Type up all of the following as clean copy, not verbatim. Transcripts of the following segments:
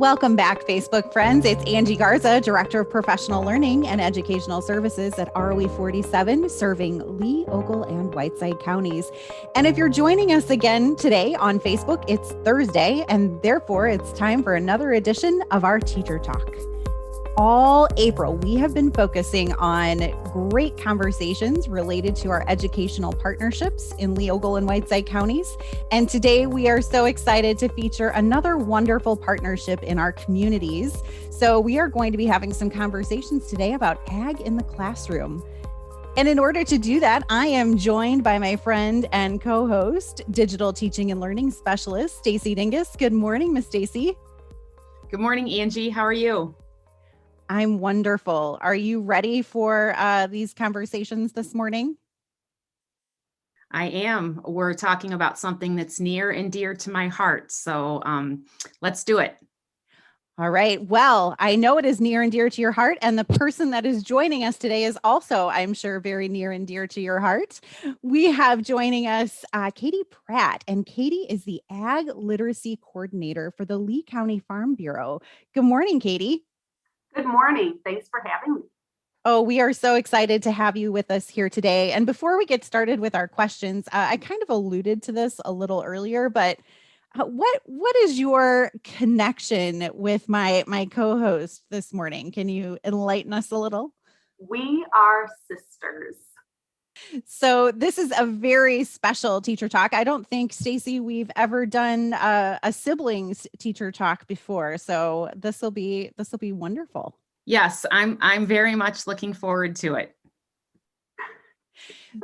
Welcome back, Facebook friends. It's Angie Garza, Director of Professional Learning and Educational Services at ROE 47, serving Lee, Ogle, and Whiteside counties. And if you're joining us again today on Facebook, it's Thursday, and therefore it's time for another edition of our Teacher Talk. All April, we have been focusing on great conversations related to our educational partnerships in Lee, Ogle, and Whiteside counties. And today we are so excited to feature another wonderful partnership in our communities. So we are going to be having some conversations today about ag in the classroom. And in order to do that, I am joined by my friend and co-host, Digital Teaching and Learning Specialist, Stacy Dingus. Good morning, Miss Stacy. Good morning, Angie. How are you? I'm wonderful. Are you ready for these conversations this morning? I am. We're talking about something that's near and dear to my heart. So let's do it. All right. Well, I know it is near and dear to your heart. And the person that is joining us today is also, I'm sure, very near and dear to your heart. We have joining us Katie Pratt, and Katie is the Ag Literacy Coordinator for the Lee County Farm Bureau. Good morning, Katie. Good morning. Thanks for having me. Oh, we are so excited to have you with us here today. And before we get started with our questions, I kind of alluded to this a little earlier, but what is your connection with my co-host this morning? Can you enlighten us a little? We are sisters. So this is a very special teacher talk. I don't think, Stacy, we've ever done a siblings teacher talk before. So this will be wonderful. Yes, I'm very much looking forward to it.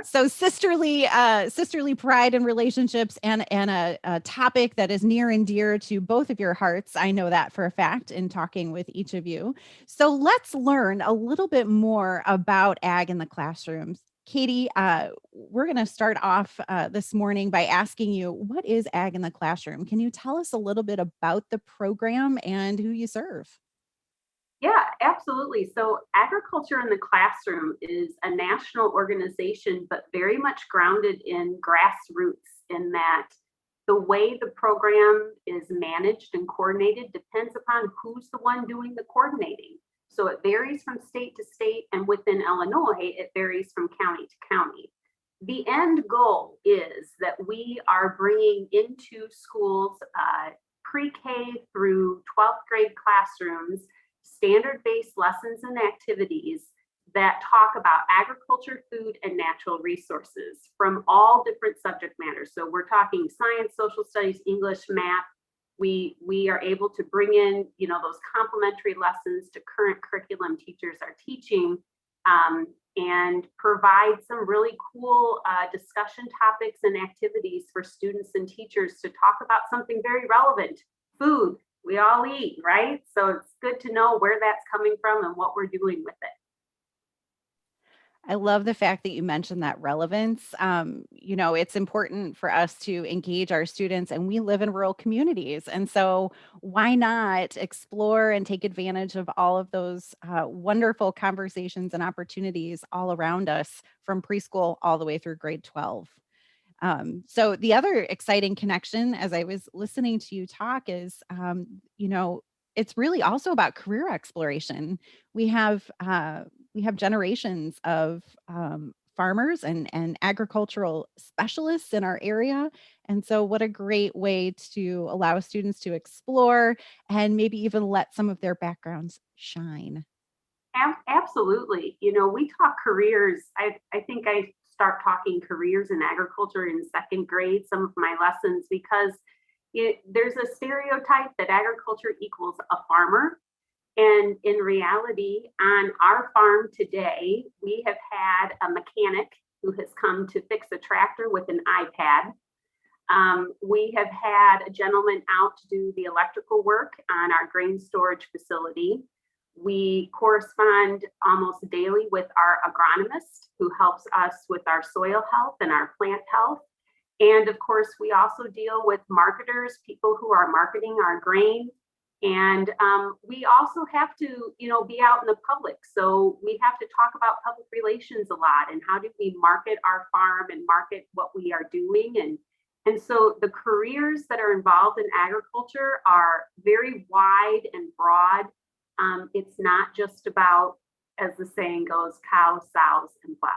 So sisterly pride in relationships and a topic that is near and dear to both of your hearts. I know that for a fact in talking with each of you. So let's learn a little bit more about ag in the classrooms. Katie, we're going to start off this morning by asking you, what is ag in the classroom? Can you tell us a little bit about the program and who you serve? Yeah, absolutely. So Agriculture in the Classroom is a national organization, but very much grounded in grassroots, in that the way the program is managed and coordinated depends upon who's the one doing the coordinating. So it varies from state to state, and within Illinois, it varies from county to county. The end goal is that we are bringing into schools, pre-K through 12th grade classrooms, standard-based lessons and activities that talk about agriculture, food, and natural resources from all different subject matters. So we're talking science, social studies, English, math. We are able to bring in, those complementary lessons to current curriculum teachers are teaching, and provide some really cool discussion topics and activities for students and teachers to talk about something very relevant: food. We all eat, right? So it's good to know where that's coming from and what we're doing with it. I love the fact that you mentioned that relevance. It's important for us to engage our students, and we live in rural communities. And so why not explore and take advantage of all of those wonderful conversations and opportunities all around us from preschool all the way through grade 12? So the other exciting connection, as I was listening to you talk, is, it's really also about career exploration. We have generations of farmers and agricultural specialists in our area. And so what a great way to allow students to explore and maybe even let some of their backgrounds shine. Absolutely. We talk careers. I think I start talking careers in agriculture in second grade, some of my lessons, because there's a stereotype that agriculture equals a farmer. And in reality, on our farm today, we have had a mechanic who has come to fix a tractor with an iPad. We have had a gentleman out to do the electrical work on our grain storage facility. We correspond almost daily with our agronomist, who helps us with our soil health and our plant health. And of course, we also deal with marketers, people who are marketing our grain. And we also have to, be out in the public. So we have to talk about public relations a lot, and how do we market our farm and market what we are doing, And so the careers that are involved in agriculture are very wide and broad. It's not just about, as the saying goes, cows, sows, and plows.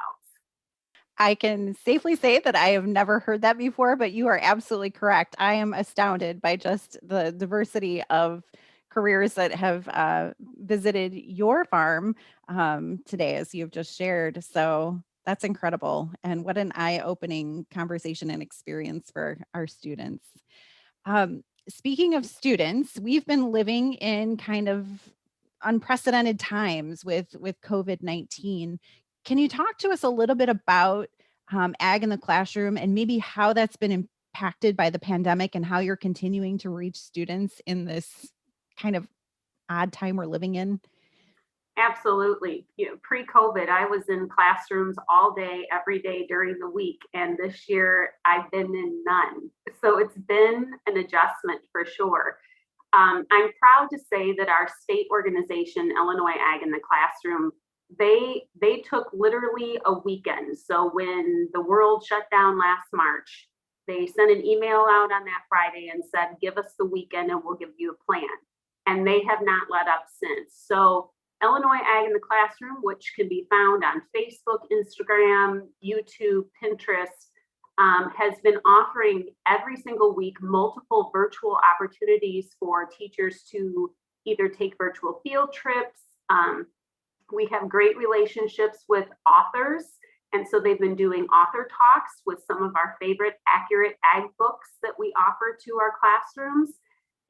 I can safely say that I have never heard that before, but you are absolutely correct. I am astounded by just the diversity of careers that have visited your farm today, as you've just shared. So that's incredible. And what an eye-opening conversation and experience for our students. Speaking of students, we've been living in kind of unprecedented times with COVID-19. Can you talk to us a little bit about ag in the classroom and maybe how that's been impacted by the pandemic and how you're continuing to reach students in this kind of odd time we're living in? Absolutely. Pre-COVID, I was in classrooms all day, every day during the week. And this year I've been in none. So it's been an adjustment for sure. I'm proud to say that our state organization, Illinois Ag in the Classroom, they took literally a weekend. So when the world shut down last March, they sent an email out on that Friday and said, give us the weekend and we'll give you a plan. And they have not let up since. So Illinois Ag in the Classroom, which can be found on Facebook, Instagram, YouTube, Pinterest, has been offering every single week multiple virtual opportunities for teachers to either take virtual field trips. We have great relationships with authors. And so they've been doing author talks with some of our favorite accurate ag books that we offer to our classrooms.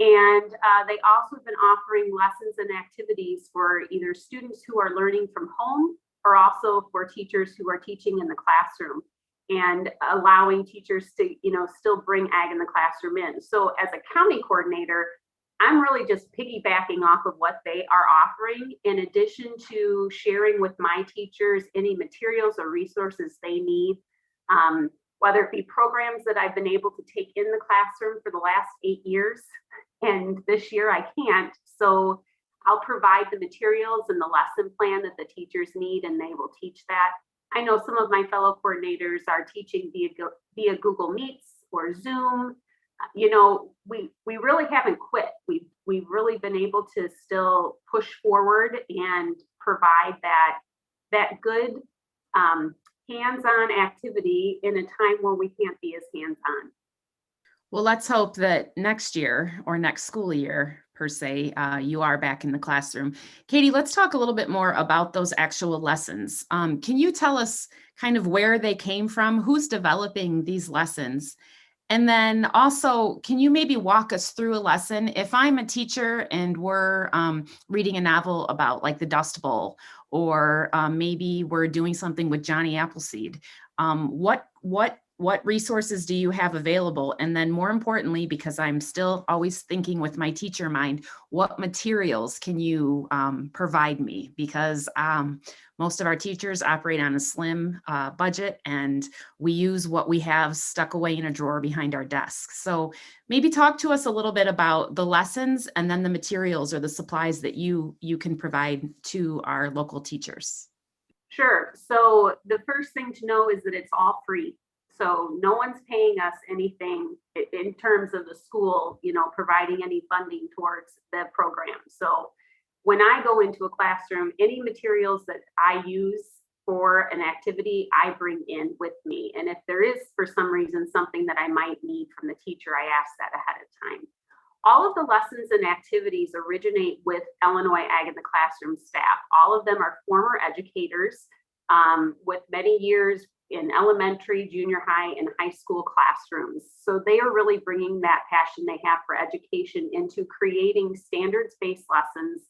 And they also have been offering lessons and activities for either students who are learning from home or also for teachers who are teaching in the classroom, and allowing teachers to, still bring ag in the classroom in. So as a county coordinator, I'm really just piggybacking off of what they are offering, in addition to sharing with my teachers any materials or resources they need, whether it be programs that I've been able to take in the classroom for the last 8 years. And this year I can't. So I'll provide the materials and the lesson plan that the teachers need, and they will teach that. I know some of my fellow coordinators are teaching via Google Meets or Zoom. We really haven't quit. We've really been able to still push forward and provide that good hands-on activity in a time where we can't be as hands-on. Well, let's hope that next year or next school year, per se, you are back in the classroom. Katie, let's talk a little bit more about those actual lessons. Can you tell us kind of where they came from? Who's developing these lessons? And then also, can you maybe walk us through a lesson? If I'm a teacher and we're reading a novel about like the Dust Bowl, or maybe we're doing something with Johnny Appleseed, what resources do you have available? And then more importantly, because I'm still always thinking with my teacher mind, what materials can you provide me? Because most of our teachers operate on a slim budget, and we use what we have stuck away in a drawer behind our desk. So maybe talk to us a little bit about the lessons and then the materials or the supplies that you can provide to our local teachers. Sure. So the first thing to know is that it's all free. So no one's paying us anything in terms of the school, providing any funding towards the program. So when I go into a classroom, any materials that I use for an activity, I bring in with me. And if there is, for some reason, something that I might need from the teacher, I ask that ahead of time. All of the lessons and activities originate with Illinois Ag in the Classroom staff. All of them are former educators with many years in elementary, junior high, and high school classrooms. So they are really bringing that passion they have for education into creating standards-based lessons.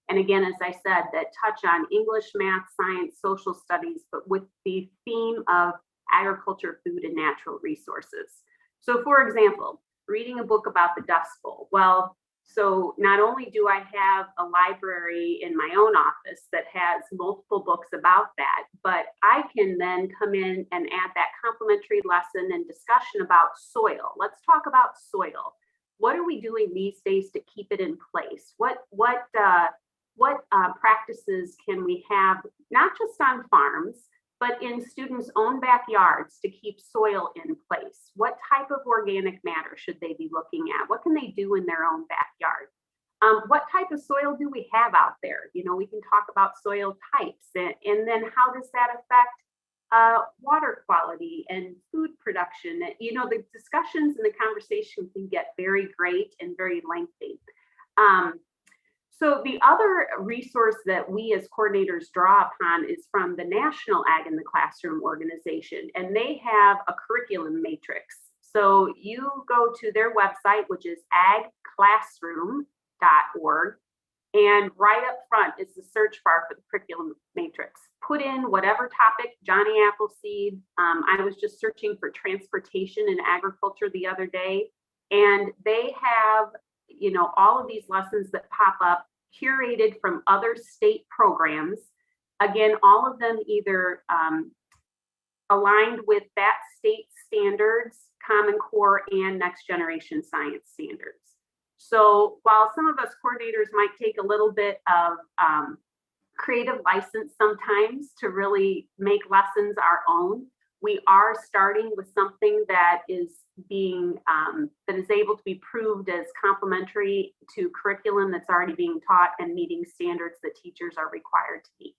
And again, as I said, that touch on English, math, science, social studies, but with the theme of agriculture, food, and natural resources. So for example, reading a book about the Dust Bowl. Well, so not only do I have a library in my own office that has multiple books about that, but I can then come in and add that complementary lesson and discussion about soil. Let's talk about soil. What are we doing these days to keep it in place? What practices can we have, not just on farms, but in students' own backyards to keep soil in place. What type of organic matter should they be looking at? What can they do in their own backyard? What type of soil do we have out there? You know, we can talk about soil types, and then how does that affect water quality and food production? You know, the discussions and the conversation can get very great and very lengthy. So the other resource that we as coordinators draw upon is from the National Ag in the Classroom organization, and they have a curriculum matrix. So you go to their website, which is agclassroom.org, and right up front is the search bar for the curriculum matrix. Put in whatever topic, Johnny Appleseed. I was just searching for transportation and agriculture the other day, and they have, you know, all of these lessons that pop up curated from other state programs. Again, all of them either aligned with that state standards, Common Core, and Next Generation Science standards. So while some of us coordinators might take a little bit of creative license sometimes to really make lessons our own, we are starting with something that is being that is able to be proved as complementary to curriculum that's already being taught and meeting standards that teachers are required to meet.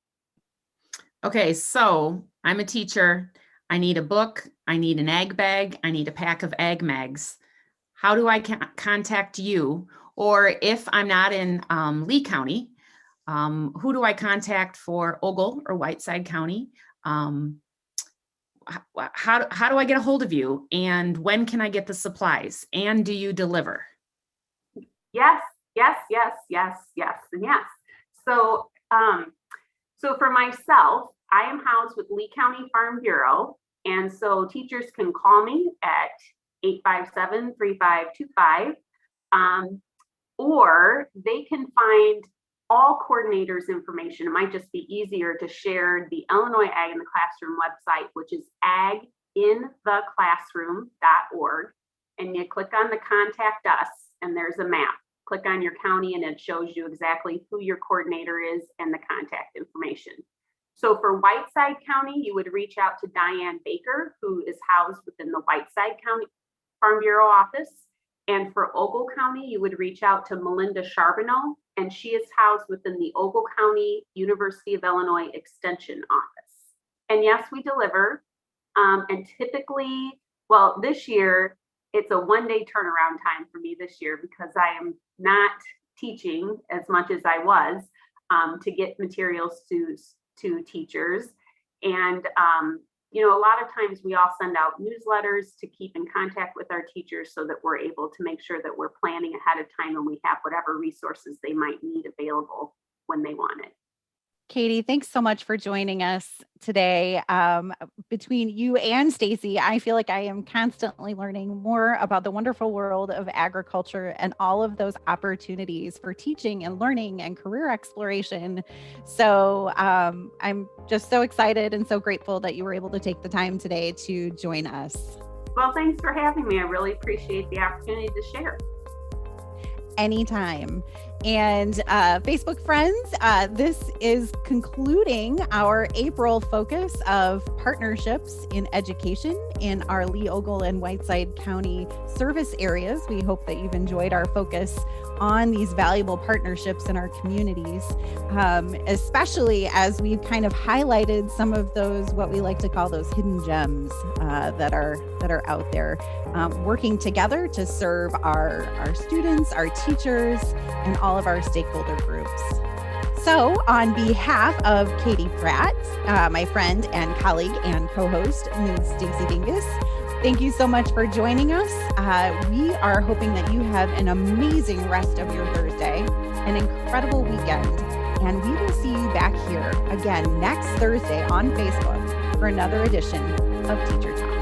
Okay, so I'm a teacher. I need a book. I need an ag bag. I need a pack of ag mags. How do I contact you? Or if I'm not in Lee County, who do I contact for Ogle or Whiteside County? How do I get a hold of you? And when can I get the supplies? And do you deliver? Yes, yes, yes, yes, yes, and yes. So, so for myself, I am housed with Lee County Farm Bureau. And so teachers can call me at 857-3525, or they can find all coordinators' information. It might just be easier to share the Illinois Ag in the Classroom website, which is agintheclassroom.org. And you click on the Contact Us, and there's a map. Click on your county, and it shows you exactly who your coordinator is and the contact information. So for Whiteside County, you would reach out to Diane Baker, who is housed within the Whiteside County Farm Bureau office. And for Ogle County, you would reach out to Melinda Charbonneau, and she is housed within the Ogle County University of Illinois Extension office. And yes, we deliver. And typically, well, this year, it's a one-day turnaround time for me this year because I am not teaching as much as I was to get materials to teachers. And you know, a lot of times we all send out newsletters to keep in contact with our teachers so that we're able to make sure that we're planning ahead of time and we have whatever resources they might need available when they want it. Katie, thanks so much for joining us today. Between you and Stacy, I feel like I am constantly learning more about the wonderful world of agriculture and all of those opportunities for teaching and learning and career exploration. So I'm just so excited and so grateful that you were able to take the time today to join us. Well, thanks for having me. I really appreciate the opportunity to share. Anytime. And Facebook friends, this is concluding our April focus of partnerships in education in our Lee, Ogle, and Whiteside County service areas. We hope that you've enjoyed our focus on these valuable partnerships in our communities, especially as we've kind of highlighted some of those, what we like to call those hidden gems that are out there, working together to serve our students, our teachers, and all of our stakeholder groups. So on behalf of Katie Pratt, my friend and colleague and co-host, Ms. Stacy Dingus, thank you so much for joining us. We are hoping that you have an amazing rest of your Thursday, an incredible weekend, and we will see you back here again next Thursday on Facebook for another edition of Teacher Talk.